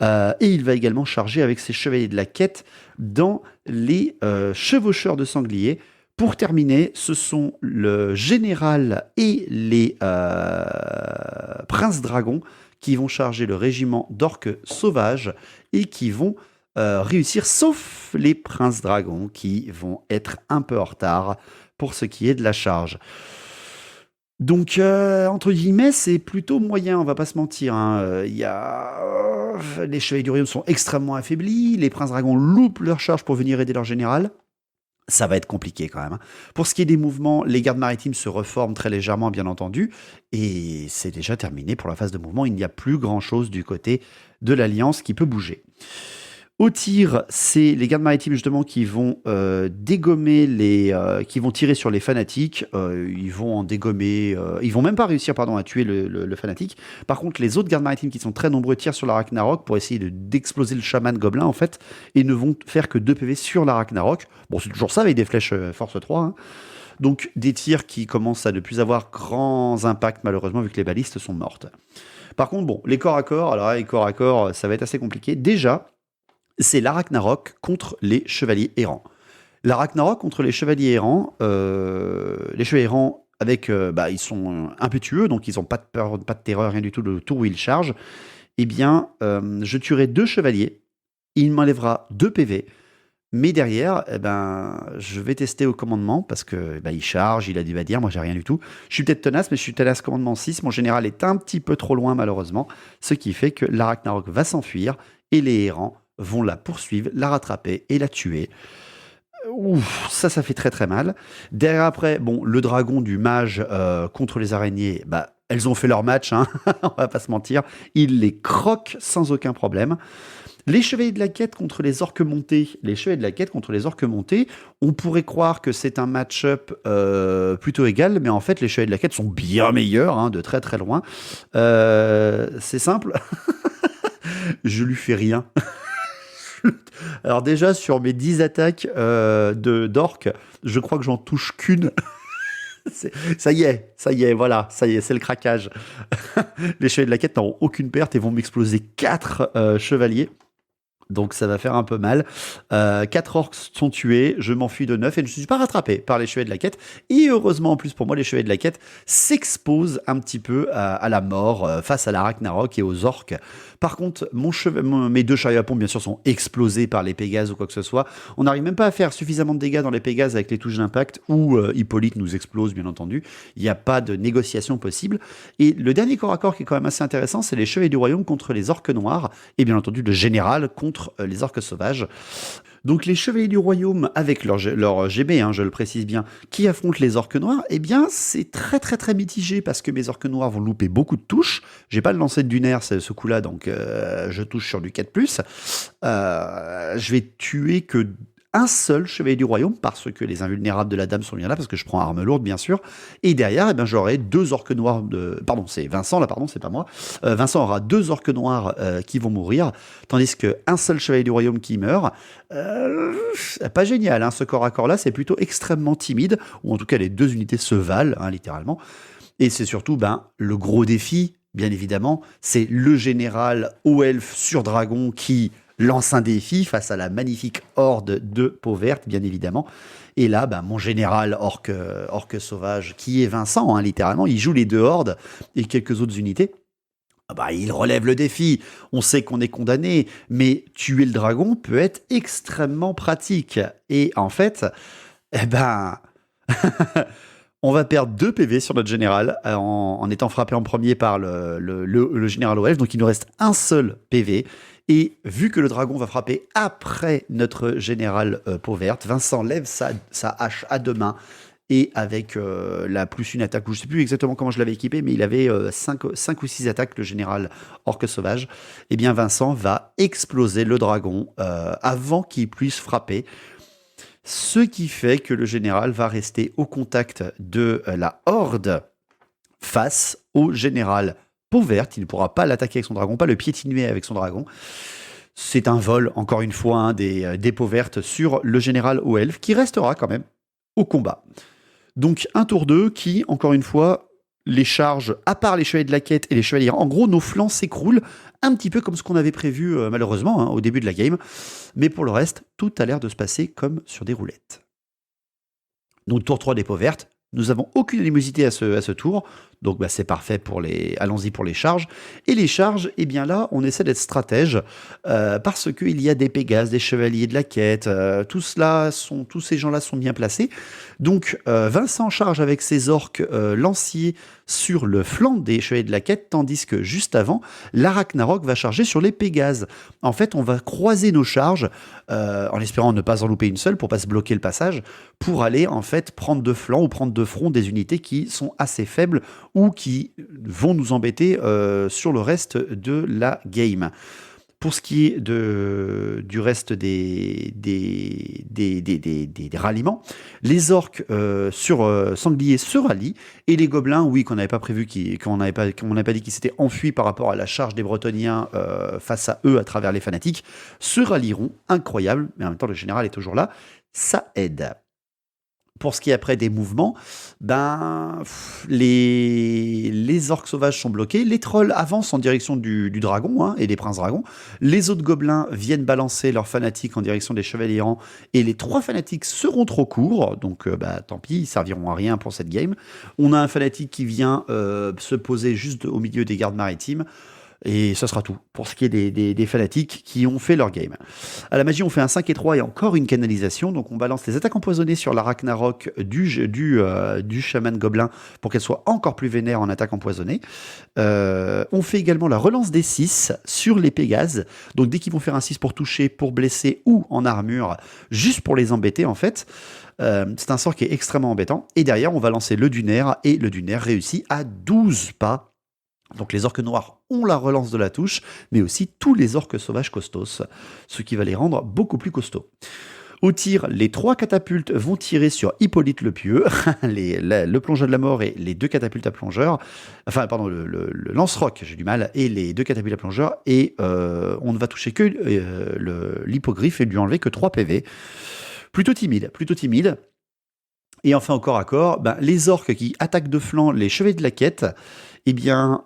Et il va également charger avec ses chevaliers de la quête dans les chevaucheurs de sangliers. Pour terminer, ce sont le général et les princes dragons qui vont charger le régiment d'orques sauvages et qui vont réussir, sauf les princes dragons qui vont être un peu en retard pour ce qui est de la charge. Donc, entre guillemets, c'est plutôt moyen, on va pas se mentir, hein. Les chevaliers du royaume sont extrêmement affaiblis, les princes dragons loupent leur charge pour venir aider leur général. Ça va être compliqué quand même, hein. Pour ce qui est des mouvements, les gardes maritimes se reforment très légèrement, bien entendu, et c'est déjà terminé pour la phase de mouvement. Il n'y a plus grand-chose du côté de l'Alliance qui peut bouger. Au tir, c'est les gardes maritimes justement qui vont dégommer qui vont tirer sur les fanatiques. Ils vont en dégommer. Ils vont même pas réussir, pardon, à tuer le fanatique. Par contre, les autres gardes maritimes qui sont très nombreux tirent sur la Ragnarok pour essayer d'exploser le chaman gobelin en fait, et ne vont faire que 2 PV sur la Ragnarok. Bon, c'est toujours ça avec des flèches force 3. Hein. Donc des tirs qui commencent à ne plus avoir grands impacts malheureusement vu que les balistes sont mortes. Par contre, bon, les corps à corps, alors là, les corps à corps, ça va être assez compliqué. Déjà, c'est la Ragnarok contre les chevaliers errants. La Ragnarok contre les chevaliers errants, avec, ils sont impétueux, donc ils n'ont pas de peur, pas de terreur, rien du tout le tour où ils chargent. Eh bien, je tuerai 2 chevaliers, il m'enlèvera 2 PV, mais derrière, je vais tester au commandement parce que il charge, il a va dire, moi j'ai rien du tout. Je suis peut-être tenace, mais je suis tenace commandement 6. Mon général est un petit peu trop loin malheureusement, ce qui fait que la Ragnarok va s'enfuir et les errants vont la poursuivre, la rattraper et la tuer. Ouf, ça fait très très mal. Derrière après, bon, le dragon du mage contre les araignées, elles ont fait leur match, hein, on va pas se mentir. Ils les croquent sans aucun problème. Les chevaliers de la quête contre les orques montés. Les chevaliers de la quête contre les orques montés, on pourrait croire que c'est un match-up plutôt égal, mais en fait, les chevaliers de la quête sont bien meilleurs, hein, de très très loin. C'est simple. Je lui fais rien. Alors déjà, sur mes 10 attaques d'orques, je crois que j'en touche qu'une. Ça y est, voilà, ça y est, c'est le craquage. Les chevaliers de la quête n'auront aucune perte et vont m'exploser 4 chevaliers. Donc ça va faire un peu mal. 4 orques sont tués, je m'enfuis de 9 et je ne suis pas rattrapé par les chevaliers de la quête. Et heureusement en plus pour moi, les chevaliers de la quête s'exposent un petit peu à la mort face à la Ragnarok et aux orques. Par contre, mes 2 chariots à pompe bien sûr sont explosés par les Pégases ou quoi que ce soit. On n'arrive même pas à faire suffisamment de dégâts dans les Pégases avec les touches d'impact ou Hippolyte nous explose bien entendu. Il n'y a pas de négociation possible. Et le dernier corps à corps qui est quand même assez intéressant, c'est les chevaliers du royaume contre les orques noirs et bien entendu le général contre les orques sauvages. Donc les chevaliers du royaume avec leur GB, hein, je le précise bien, qui affrontent les orques noirs, eh bien c'est très très très mitigé parce que mes orques noirs vont louper beaucoup de touches. J'ai pas le lancer de Dunaire ce coup-là, donc je touche sur du 4+. Je vais tuer que un seul chevalier du royaume parce que les invulnérables de la dame sont bien là, parce que je prends arme lourde bien sûr, et derrière j'aurai 2 orques noirs pardon, c'est Vincent là, pardon, c'est pas moi. Vincent aura 2 orques noirs qui vont mourir, tandis qu'un seul chevalier du royaume qui meurt. Pas génial, hein, ce corps à corps là, c'est plutôt extrêmement timide, ou en tout cas les 2 unités se valent, hein, littéralement. Et c'est surtout le gros défi, bien évidemment, c'est le général haut elfe sur dragon qui lance un défi face à la magnifique horde de peau verte, bien évidemment. Et là, mon général orque sauvage, qui est Vincent, hein, littéralement, il joue les 2 hordes et quelques autres unités. Il relève le défi. On sait qu'on est condamné, mais tuer le dragon peut être extrêmement pratique. Et en fait, on va perdre 2 PV sur notre général en étant frappé en premier par le général OF. Donc il nous reste un seul PV. Et vu que le dragon va frapper après notre général peau verte, Vincent lève sa hache à 2 mains. Et avec la plus une attaque, je ne sais plus exactement comment je l'avais équipé, mais il avait 5 ou 6 attaques, le général orque sauvage. Eh bien Vincent va exploser le dragon avant qu'il puisse frapper. Ce qui fait que le général va rester au contact de la horde face au général peau verte. Il ne pourra pas l'attaquer avec son dragon, pas le piétiner avec son dragon. C'est un vol, encore une fois, hein, des peaux vertes sur le général haut elfe, qui restera quand même au combat. Donc un tour 2 qui, encore une fois, les charges, à part les chevaliers de la quête et les chevaliers, en gros, nos flancs s'écroulent, un petit peu comme ce qu'on avait prévu, malheureusement, hein, au début de la game. Mais pour le reste, tout a l'air de se passer comme sur des roulettes. Donc tour 3 des peaux vertes, nous n'avons aucune animosité à ce tour, donc c'est parfait allons-y pour les charges. Et les charges, eh bien là, on essaie d'être stratège, parce qu'il y a des Pégases, des chevaliers de la quête, tous ces gens-là sont bien placés. Donc Vincent charge avec ses orques lanciers sur le flanc des chevaliers de la quête, tandis que juste avant, la Ragnarok va charger sur les Pégases. En fait, on va croiser nos charges, en espérant ne pas en louper une seule pour pas se bloquer le passage, pour aller en fait prendre de flanc ou prendre de front des unités qui sont assez faibles ou qui vont nous embêter sur le reste de la game. Pour ce qui est du reste des ralliements, les orques sur sangliers se rallient et les gobelins, oui, qu'on n'avait pas prévu, qu'on n'avait pas dit qu'ils s'étaient enfuis par rapport à la charge des Bretoniens face à eux à travers les fanatiques, se rallieront. Incroyable, mais en même temps, le général est toujours là. Ça aide. Pour ce qui est après des mouvements, les orques sauvages sont bloqués, les trolls avancent en direction du dragon hein, et des princes dragons, les autres gobelins viennent balancer leurs fanatiques en direction des chevaliers errants, et les 3 fanatiques seront trop courts, donc tant pis, ils serviront à rien pour cette game. On a un fanatique qui vient se poser juste au milieu des gardes maritimes, et ça sera tout pour ce qui est des fanatiques qui ont fait leur game. À la magie, on fait un 5 et 3 et encore une canalisation. Donc on balance les attaques empoisonnées sur la Ragnarok du chaman gobelin pour qu'elle soit encore plus vénère en attaque empoisonnée. On fait également la relance des 6 sur les Pégases. Donc dès qu'ils vont faire un 6 pour toucher, pour blesser ou en armure, juste pour les embêter en fait. C'est un sort qui est extrêmement embêtant. Et derrière, on va lancer le Dunaire et le Dunaire réussit à 12 pas. Donc les orques noirs ont la relance de la touche, mais aussi tous les orques sauvages costauds, ce qui va les rendre beaucoup plus costauds. Au tir, les 3 catapultes vont tirer sur Hippolyte le Pieux, le plongeur de la mort et les 2 catapultes à plongeur, enfin pardon, le lance-roc, j'ai du mal, et les 2 catapultes à plongeur, et on ne va toucher que l'hippogriffe et lui enlever que 3 PV. Plutôt timide, plutôt timide. Et enfin, au corps à corps, les orques qui attaquent de flanc les chevaliers de la quête, eh bien,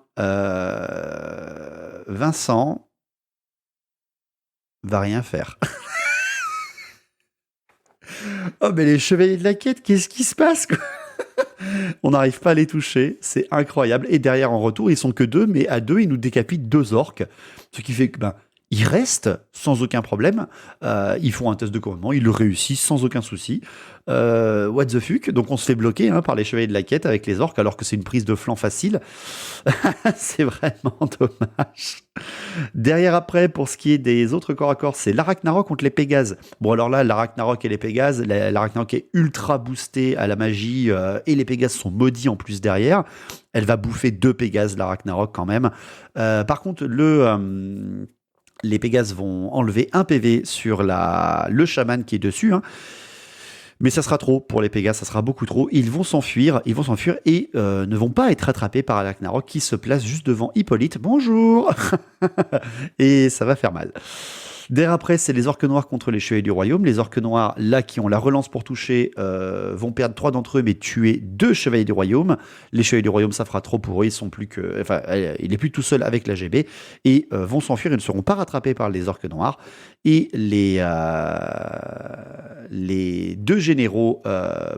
Vincent va rien faire. Oh, mais les chevaliers de la quête, qu'est-ce qui se passe quoi? On n'arrive pas à les toucher, c'est incroyable. Et derrière, en retour, ils sont que 2, mais à 2, ils nous décapitent 2 orques. Ce qui fait que, ils restent sans aucun problème. Ils font un test de commandement, ils le réussissent sans aucun souci. What the fuck? Donc on se fait bloquer par les chevaliers de la quête avec les orques, alors que c'est une prise de flanc facile. C'est vraiment dommage. Derrière après, pour ce qui est des autres corps à corps, c'est la Ragnarok contre les Pégases. Bon alors là, la Ragnarok et les Pégases, la Ragnarok est ultra boostée à la magie et les Pégases sont maudits en plus derrière. Elle va bouffer 2 Pégases, la Ragnarok quand même. Par contre, les Pégases vont enlever 1 PV sur le chaman qui est dessus. Mais ça sera trop pour les Pégases, ça sera beaucoup trop. Ils vont s'enfuir et ne vont pas être rattrapés par la Ragnarok qui se place juste devant Hippolyte. Bonjour. Et ça va faire mal. Derrière après, c'est les orques noirs contre les chevaliers du royaume. Les orques noirs, là, qui ont la relance pour toucher, vont perdre 3 d'entre eux, mais tuer 2 chevaliers du royaume. Les chevaliers du royaume, ça fera trop pour eux. Ils sont plus que, enfin, il est plus tout seul avec la GB et vont s'enfuir. Ils ne seront pas rattrapés par les orques noirs. Et les 2 généraux,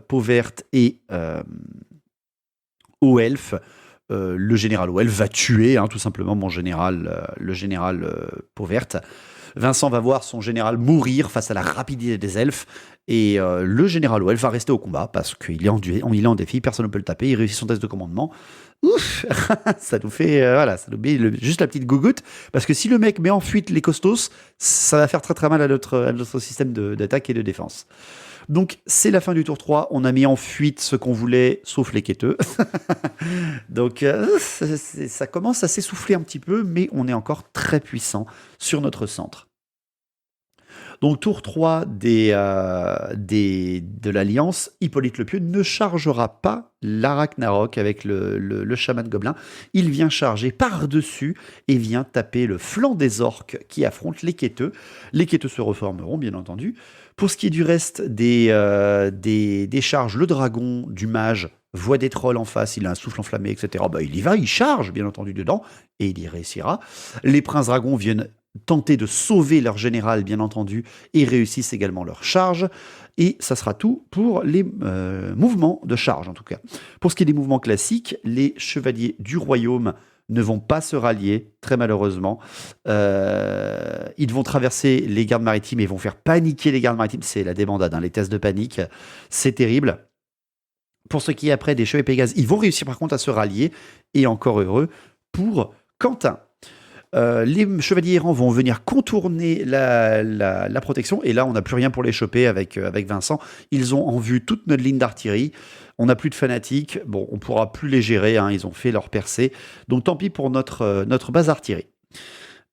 peau verte et eau elfe. Le général eau elfe va tuer, tout simplement, le général peau verte. Vincent va voir son général mourir face à la rapidité des elfes et le général Oel va rester au combat parce qu'il est en défi, personne ne peut le taper, il réussit son test de commandement. Ouf. Ça nous fait ça nous met juste la petite gougoute parce que si le mec met en fuite les costos, ça va faire très très mal à notre système d'attaque et de défense. Donc c'est la fin du tour 3, on a mis en fuite ce qu'on voulait sauf les quêteux. Donc ça commence à s'essouffler un petit peu, mais on est encore très puissant sur notre centre. Donc tour 3 de l'Alliance, Hippolyte le Pieux ne chargera pas la Ragnarok avec le chaman gobelin. Il vient charger par-dessus et vient taper le flanc des orques qui affrontent les quêteux. Les quêteux se reformeront, bien entendu. Pour ce qui est du reste des charges, le dragon du mage voit des trolls en face, il a un souffle enflammé, etc. Il y va, il charge, bien entendu, dedans, et il y réussira. Les princes dragons viennent tenter de sauver leur général, bien entendu, et réussissent également leur charge. Et ça sera tout pour les mouvements de charge, en tout cas. Pour ce qui est des mouvements classiques, les chevaliers du royaume ne vont pas se rallier, très malheureusement. Ils vont traverser les gardes maritimes et vont faire paniquer les gardes maritimes. C'est la débandade, les tests de panique. C'est terrible. Pour ce qui est après des chevaliers Pégases, ils vont réussir par contre à se rallier, et encore heureux pour Quentin. Les chevaliers errants vont venir contourner la protection, et là on n'a plus rien pour les choper avec Vincent. Ils ont en vue toute notre ligne d'artillerie, on n'a plus de fanatiques, bon, on pourra plus les gérer, ils ont fait leur percée, donc tant pis pour notre base artillerie.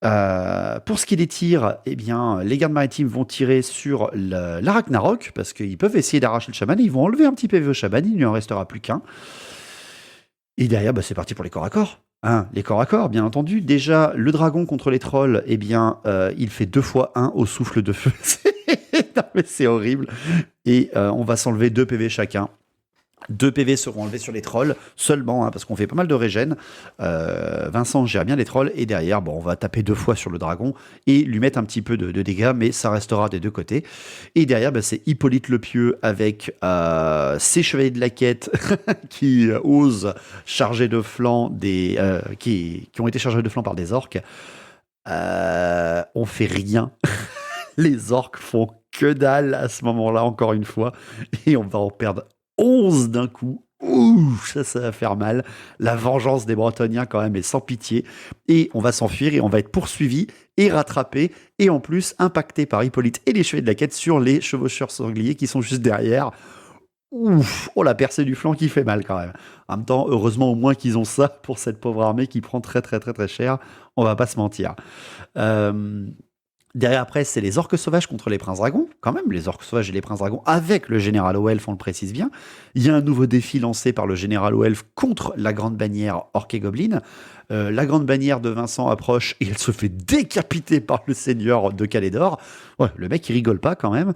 Pour ce qui est des tirs, eh bien, les gardes maritimes vont tirer sur l'Arachnarok, parce qu'ils peuvent essayer d'arracher le chaman, et ils vont enlever un petit PV au chaman, il ne lui en restera plus qu'un. Et derrière, bah, c'est parti pour les corps à corps. Hein, les corps à corps, bien entendu. Déjà, le dragon contre les trolls, eh bien, il fait 2 fois 1 au souffle de feu. Non, mais c'est horrible. Et on va s'enlever 2 PV chacun. 2 PV seront enlevés sur les trolls seulement, hein, parce qu'on fait pas mal de régène. Vincent gère bien les trolls, et derrière, bon, on va taper 2 fois sur le dragon et lui mettre un petit peu de dégâts, mais ça restera des deux côtés. Et derrière, bah, c'est Hippolyte le Pieux avec ses chevaliers de la quête qui osent charger de flanc qui ont été chargés de flanc par des orques. On fait rien. Les orques font que dalle à ce moment-là, encore une fois, et on va en perdre 11 d'un coup. Ouh, ça va faire mal. La vengeance des Bretoniens, quand même, est sans pitié. Et on va s'enfuir et on va être poursuivi et rattrapé. Et en plus, impacté par Hippolyte et les chevaliers de la quête sur les chevaucheurs sangliers qui sont juste derrière. Ouf, oh, la percée du flanc qui fait mal, quand même. En même temps, heureusement au moins qu'ils ont ça pour cette pauvre armée qui prend très, très, très, très cher. On va pas se mentir. Euh, Derrière, après, c'est les orques sauvages contre les princes dragons. Quand même, les orques sauvages et les princes dragons avec le général Oelf, on le précise bien. Il y a un nouveau défi lancé par le général Oelf contre la grande bannière orque et goblin. La grande bannière de Vincent approche et elle se fait décapiter par le seigneur de Calédor. Ouais, le mec, il rigole pas quand même.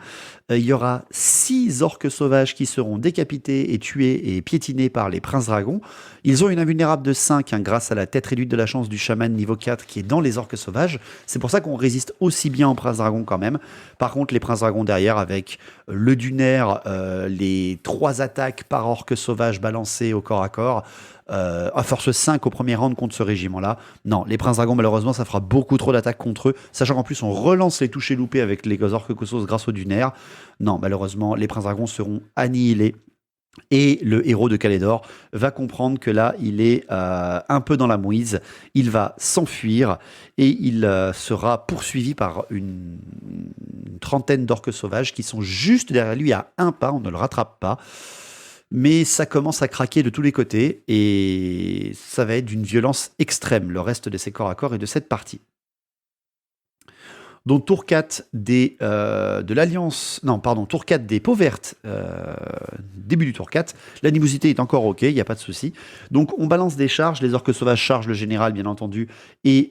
Il y aura 6 orques sauvages qui seront décapités et tués et piétinés par les princes dragons. Ils ont une invulnérable de 5 hein, grâce à la tête réduite de la chance du chaman niveau 4 qui est dans les orques sauvages. C'est pour ça qu'on résiste aussi bien aux princes dragons quand même. Par contre, les princes dragons derrière avec le dunaire, les 3 attaques par orque sauvage balancées au corps à corps, à force 5 au premier round contre ce régiment-là. Non, les princes dragons, malheureusement, ça fera beaucoup trop d'attaques contre eux, sachant qu'en plus, on relance les touchés loupés avec les orques cossos grâce au dunaire. Non, malheureusement, les princes dragons seront annihilés. Et le héros de Calédor va comprendre que là, il est un peu dans la mouise. Il va s'enfuir et il sera poursuivi par une trentaine d'orques sauvages qui sont juste derrière lui à un pas. On ne le rattrape pas. Mais ça commence à craquer de tous les côtés et ça va être d'une violence extrême, le reste de ces corps à corps et de cette partie. Donc tour 4 de l'Alliance, non pardon, tour 4 des peaux vertes, début du tour 4, l'animosité est encore ok, il n'y a pas de souci. Donc on balance des charges, les orques sauvages chargent le général bien entendu, et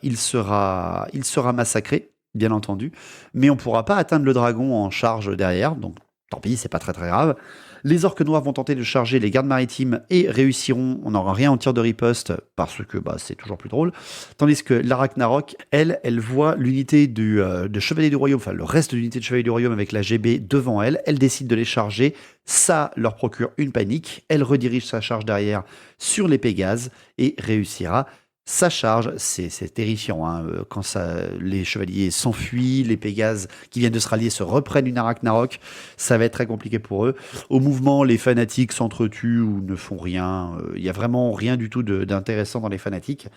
il sera massacré, bien entendu, mais on ne pourra pas atteindre le dragon en charge derrière, donc tant pis, c'est pas très très grave. Les orques noirs vont tenter de charger les gardes maritimes et réussiront. On n'aura rien en tir de riposte parce que bah, c'est toujours plus drôle. Tandis que l'Arachnarok, elle voit l'unité de Chevalier du Royaume, enfin le reste de l'unité de Chevalier du Royaume avec la GB devant elle. Elle décide de les charger. Ça leur procure une panique. Elle redirige sa charge derrière sur les Pégases et réussira sa charge. C'est terrifiant hein, quand les chevaliers s'enfuient, les Pégases qui viennent de se rallier se reprennent une Arachnarok. Ça va être très compliqué pour eux. Au mouvement, les fanatiques s'entretuent ou ne font rien. Il n'y a vraiment rien du tout d'intéressant dans les fanatiques.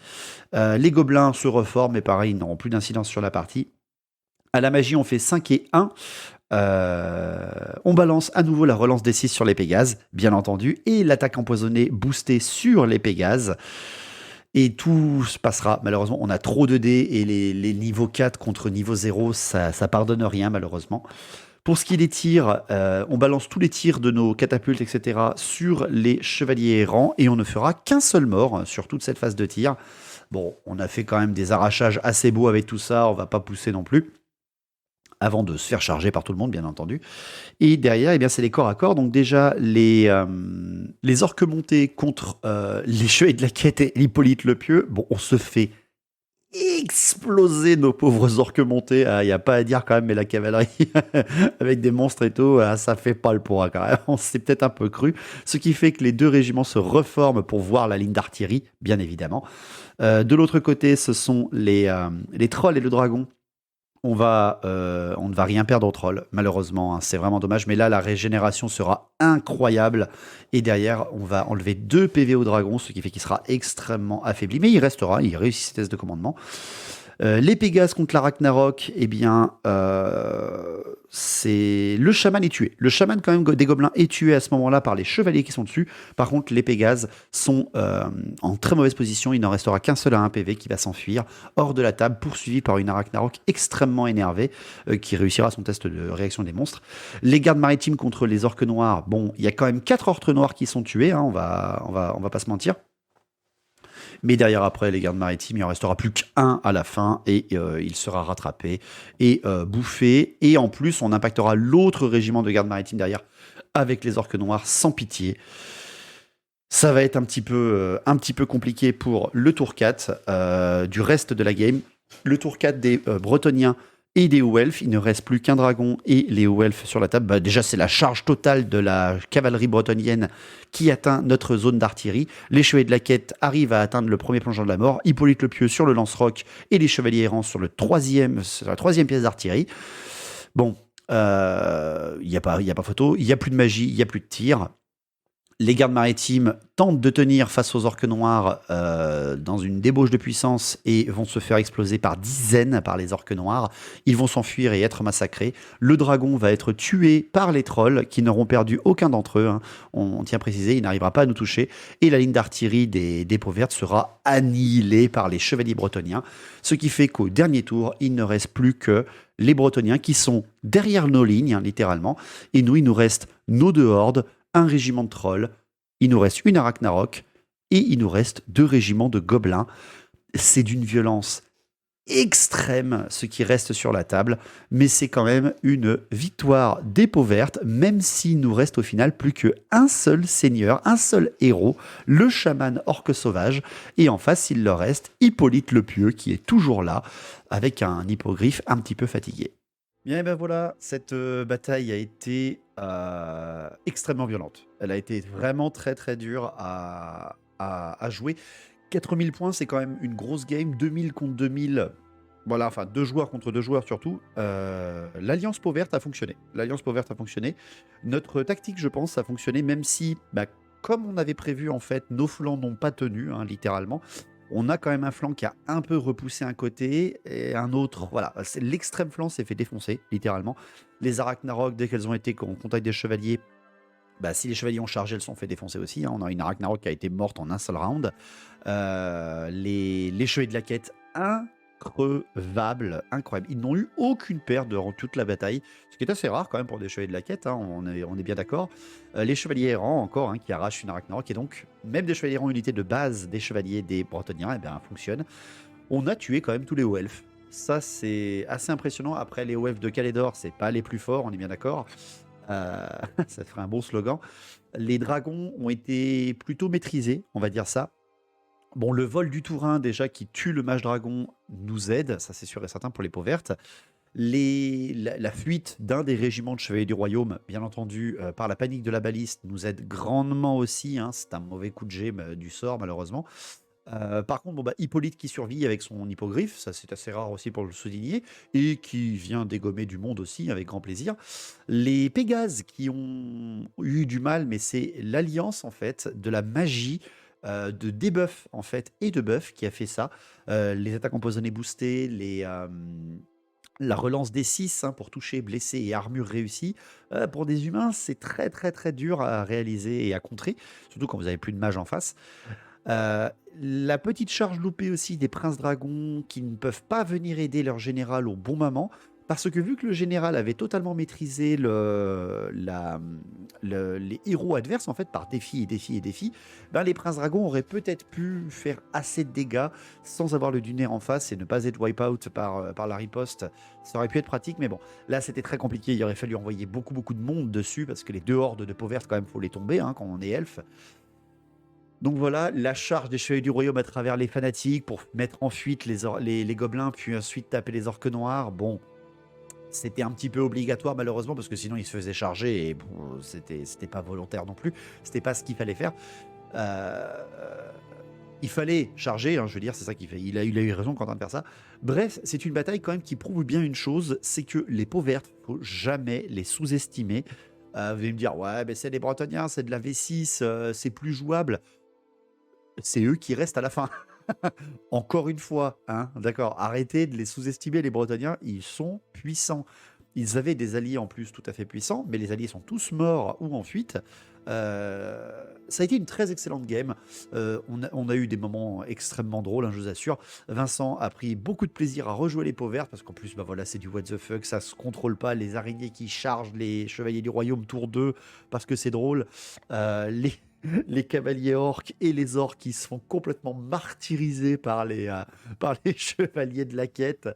Les gobelins se reforment, mais pareil, ils n'auront plus d'incidence sur la partie. À la magie, on fait 5 et 1. On balance à nouveau la relance des 6 sur les Pégases, bien entendu, et l'attaque empoisonnée boostée sur les Pégases. Et tout se passera. Malheureusement, on a trop de dés et les niveaux 4 contre niveau 0, ça pardonne rien, malheureusement. Pour ce qui est des tirs, on balance tous les tirs de nos catapultes, etc. sur les chevaliers errants et on ne fera qu'un seul mort sur toute cette phase de tir. Bon, on a fait quand même des arrachages assez beaux avec tout ça, on va pas pousser non plus. Avant de se faire charger par tout le monde, bien entendu. Et derrière, eh bien, c'est les corps à corps. Donc déjà, les orques montés contre les chevaliers de la quête et l'Hippolyte le Pieux. Bon, on se fait exploser nos pauvres orques montés. Il n'y a pas à dire quand même, mais la cavalerie avec des monstres et tout, ça fait pas le poids quand même. On s'est peut-être un peu cru. Ce qui fait que les deux régiments se reforment pour voir la ligne d'artillerie, bien évidemment. De l'autre côté, ce sont les trolls et le dragon. On ne va rien perdre au troll, malheureusement, hein, c'est vraiment dommage. Mais là, la régénération sera incroyable. Et derrière, on va enlever 2 PV au dragon, ce qui fait qu'il sera extrêmement affaibli. Mais il restera, il réussit ses tests de commandement. Les Pégases contre la Ragnarok, eh bien, c'est le chaman est tué. Le chaman quand même des gobelins est tué à ce moment-là par les chevaliers qui sont dessus. Par contre, les Pégases sont en très mauvaise position. Il n'en restera qu'un seul à 1 PV qui va s'enfuir hors de la table, poursuivi par une Ragnarok extrêmement énervée qui réussira son test de réaction des monstres. Les gardes maritimes contre les orques noirs. Bon, il y a quand même 4 orques noirs qui sont tués. Hein, on va pas se mentir. Mais derrière, après, les gardes maritimes, il en restera plus qu'un à la fin et il sera rattrapé et bouffé. Et en plus, on impactera l'autre régiment de gardes maritimes derrière avec les orques noirs sans pitié. Ça va être un petit peu compliqué pour le tour 4 du reste de la game. Le tour 4 des Bretoniens et des Hauts Elfes. Il ne reste plus qu'un dragon et les Hauts Elfes sur la table. Bah, déjà, c'est la charge totale de la cavalerie bretonienne qui atteint notre zone d'artillerie. Les chevaliers de la quête arrivent à atteindre le premier plongeon de la mort. Hippolyte le Pieux sur le lance-roc et les chevaliers errants sur la troisième pièce d'artillerie. Bon, il n'y a pas photo. Il n'y a plus de magie, il n'y a plus de tir. Les gardes maritimes tentent de tenir face aux orques noirs dans une débauche de puissance et vont se faire exploser par dizaines par les orques noirs. Ils vont s'enfuir et être massacrés. Le dragon va être tué par les trolls qui n'auront perdu aucun d'entre eux. Hein. On tient à préciser, il n'arrivera pas à nous toucher. Et la ligne d'artillerie des peaux vertes sera annihilée par les chevaliers bretoniens. Ce qui fait qu'au dernier tour, il ne reste plus que les bretoniens qui sont derrière nos lignes, hein, littéralement. Et nous, il nous reste nos 2 hordes, un régiment de trolls, il nous reste une Ragnarok et il nous reste 2 régiments de gobelins. C'est d'une violence extrême ce qui reste sur la table, mais c'est quand même une victoire des peaux vertes, même s'il nous reste au final plus qu'un seul seigneur, un seul héros, le chaman orque sauvage, et en face il leur reste Hippolyte le Pieux qui est toujours là, avec un hippogriffe un petit peu fatigué. Bien, et ben voilà, cette bataille a été extrêmement violente. Elle a été vraiment très très dure à jouer. 4000 points, c'est quand même une grosse game. 2000 contre 2000, voilà, enfin 2 joueurs contre 2 joueurs surtout. L'Alliance Peau Verte a fonctionné. L'Alliance Peau Verte a fonctionné. Notre tactique, je pense, a fonctionné, même si, bah, comme on avait prévu, en fait, nos flancs n'ont pas tenu, hein, littéralement. On a quand même un flanc qui a un peu repoussé un côté et un autre. Voilà, l'extrême flanc s'est fait défoncer, littéralement. Les Arachnarok, dès qu'elles ont été en contact des chevaliers, bah, si les chevaliers ont chargé, elles se sont fait défoncer aussi. Hein. On a une Arachnarok qui a été morte en un seul round. Les chevaliers de la quête, increvables, incroyable. Ils n'ont eu aucune perte durant toute la bataille, ce qui est assez rare quand même pour des chevaliers de la quête, hein, on est bien d'accord. Les chevaliers errants encore, hein, qui arrachent une Ragnarok, et donc même des chevaliers errants unité de base des chevaliers des Bretoniens, eh bien, fonctionnent. On a tué quand même tous les hauts elfes. Ça, c'est assez impressionnant. Après, les hauts elfes de Calédor, c'est pas les plus forts, on est bien d'accord. Ça ferait un bon slogan. Les dragons ont été plutôt maîtrisés, on va dire ça. Bon, le vol du Tourin, déjà, qui tue le mage dragon, nous aide, ça c'est sûr et certain pour les peaux vertes. La fuite d'un des régiments de chevaliers du royaume, bien entendu, par la panique de la baliste, nous aide grandement aussi. Hein, c'est un mauvais coup de jet du sort, malheureusement. Par contre, bon, bah, Hippolyte qui survit avec son hippogriffe, ça c'est assez rare aussi pour le souligner, et qui vient dégommer du monde aussi avec grand plaisir. Les Pégases qui ont eu du mal, mais c'est l'alliance en fait de la magie, de debuff en fait et de buff qui a fait ça. Les attaques empoisonnées boostées, la relance des 6 hein, pour toucher, blesser et armure réussie. Pour des humains, c'est très très très dur à réaliser et à contrer, surtout quand vous avez plus de mage en face. La petite charge loupée aussi des princes dragons qui ne peuvent pas venir aider leur général au bon moment. Parce que vu que le général avait totalement maîtrisé les héros adverses, en fait, par défi et défi et défi, ben les princes dragons auraient peut-être pu faire assez de dégâts sans avoir le Duner en face et ne pas être wipe-out par la riposte. Ça aurait pu être pratique, mais bon, là c'était très compliqué. Il aurait fallu envoyer beaucoup beaucoup de monde dessus parce que les 2 hordes de peau verte, quand même, faut les tomber hein, quand on est elfe. Donc voilà, la charge des chevaliers du royaume à travers les fanatiques pour mettre en fuite les gobelins, puis ensuite taper les orques noirs. Bon, c'était un petit peu obligatoire malheureusement, parce que sinon ils se faisaient charger et bon, c'était pas volontaire non plus. C'était pas ce qu'il fallait faire. Euh, il fallait charger, hein, je veux dire, c'est ça qu'il fait. Il a eu raison quand on de faire ça. Bref, c'est une bataille quand même qui prouve bien une chose, c'est que les peaux vertes, faut jamais les sous-estimer. Vous allez me dire, ouais, mais c'est les Bretoniens, c'est de la V6, c'est plus jouable. C'est eux qui restent à la fin. Encore une fois, hein, d'accord, arrêtez de les sous-estimer, les Bretoniens, ils sont puissants. Ils avaient des alliés en plus tout à fait puissants, mais les alliés sont tous morts ou en fuite. Ça a été une très excellente game. On a eu des moments extrêmement drôles, hein, je vous assure. Vincent a pris beaucoup de plaisir à rejouer les peaux vertes, parce qu'en plus, bah voilà, c'est du what the fuck, ça se contrôle pas, les araignées qui chargent les chevaliers du royaume tour 2, parce que c'est drôle. Les cavaliers orques et les orques qui se font complètement martyriser par les chevaliers de la quête.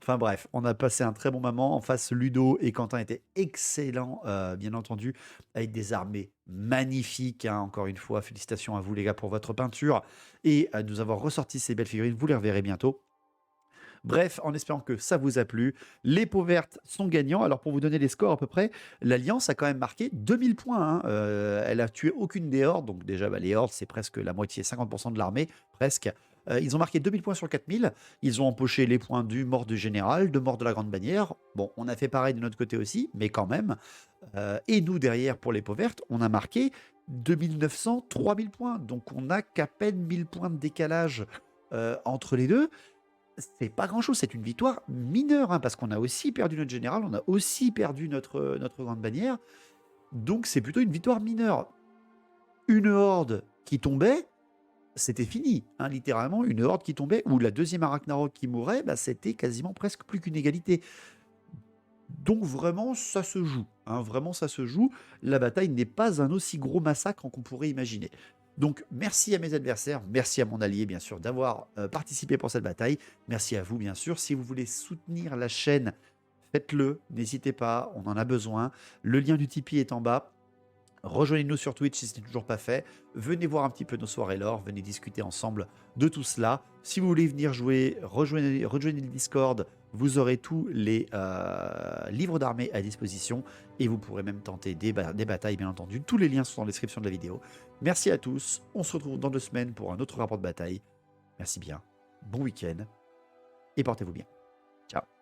Enfin bref, on a passé un très bon moment. En face, Ludo et Quentin étaient excellents, bien entendu, avec des armées magnifiques, hein. Encore une fois, félicitations à vous les gars pour votre peinture et à nous avoir ressorti ces belles figurines. Vous les reverrez bientôt. Bref, en espérant que ça vous a plu, les peaux vertes sont gagnants. Alors pour vous donner les scores à peu près, l'Alliance a quand même marqué 2000 points, hein. Elle a tué aucune des hordes, donc déjà bah, les hordes c'est presque la moitié, 50% de l'armée, presque. Ils ont marqué 2000 points sur 4000. Ils ont empoché les points du mort du général, de mort de la grande bannière. Bon, on a fait pareil de notre côté aussi, mais quand même. Et nous derrière pour les peaux vertes, on a marqué 2900, 3000 points. Donc on n'a qu'à peine 1000 points de décalage entre les deux. C'est pas grand-chose, c'est une victoire mineure, hein, parce qu'on a aussi perdu notre général, on a aussi perdu notre grande bannière. Donc c'est plutôt une victoire mineure. Une horde qui tombait, c'était fini, hein, littéralement. Une horde qui tombait, ou la deuxième Arachnarok qui mourait, bah, c'était quasiment presque plus qu'une égalité. Donc vraiment, ça se joue, hein, vraiment ça se joue. La bataille n'est pas un aussi gros massacre qu'on pourrait imaginer. Donc merci à mes adversaires, merci à mon allié bien sûr d'avoir participé pour cette bataille. Merci à vous bien sûr. Si vous voulez soutenir la chaîne, faites-le, n'hésitez pas, on en a besoin. Le lien du Tipeee est en bas. Rejoignez-nous sur Twitch si ce n'est toujours pas fait. Venez voir un petit peu nos soirées lore, venez discuter ensemble de tout cela. Si vous voulez venir jouer, rejoignez le Discord. Vous aurez tous les livres d'armée à disposition et vous pourrez même tenter des batailles, bien entendu. Tous les liens sont dans la description de la vidéo. Merci à tous. On se retrouve dans 2 semaines pour un autre rapport de bataille. Merci bien. Bon week-end et portez-vous bien. Ciao.